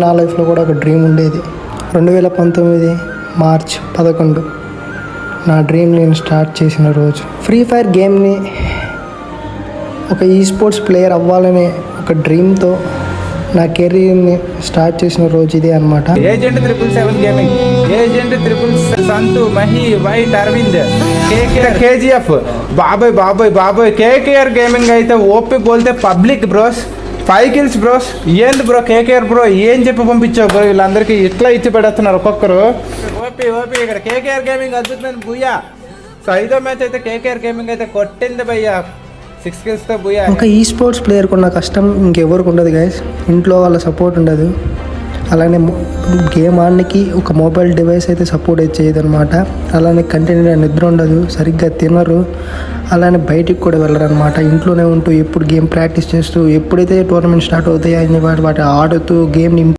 నా లైఫ్లో కూడా ఒక డ్రీమ్ ఉండేది. 2019 మార్చ్ 11 నా డ్రీమ్ నేను స్టార్ట్ చేసిన రోజు. ఫ్రీ ఫైర్ గేమ్ని ఒక స్పోర్ట్స్ ప్లేయర్ అవ్వాలనే ఒక డ్రీమ్తో నా కెరీర్ని స్టార్ట్ చేసిన రోజు ఇదే అనమాట. Agent 777 gaming, agent 777 Santhu, Mahi, white, Aravind, KGF, బాబాయ్ కేకేఆర్ గేమింగ్ అయితే ఓపి బోల్తే పబ్లిక్ బ్రోస్ 5 kills బ్రోస్. ఏంది బ్రో కేకేఆర్ బ్రో, ఏం చెప్పి పంపించావు బ్రో? వీళ్ళందరికీ ఇట్లా ఇచ్చి పెడుతున్నారు ఒక్కొక్కరు. ఓపి ఇక్కడ కేకేఆర్ గేమింగ్ అద్భుతమైన భూయా. సో 5వ మ్యాచ్ అయితే కేకేఆర్ గేమింగ్ అయితే కొట్టింది భయ్యా 6 kills భూయా. ఒక స్పోర్ట్స్ ప్లేయర్కి ఉన్న కష్టం ఇంకెవరికి ఉండదు గైస్. ఇంట్లో వాళ్ళ సపోర్ట్ ఉండదు, అలానే గేమ్ ఆడడానికి ఒక మొబైల్ డివైస్ అయితే సపోర్ట్ చేయదు అనమాట. అలానే కంటిన్యూగా నిద్ర ఉండదు, సరిగ్గా తినరు, అలానే బయటికి కూడా వెళ్ళరు అనమాట. ఇంట్లోనే ఉంటూ ఎప్పుడు గేమ్ ప్రాక్టీస్ చేస్తూ ఎప్పుడైతే టోర్నమెంట్ స్టార్ట్ అవుతాయో వాటి ఆడుతూ గేమ్ని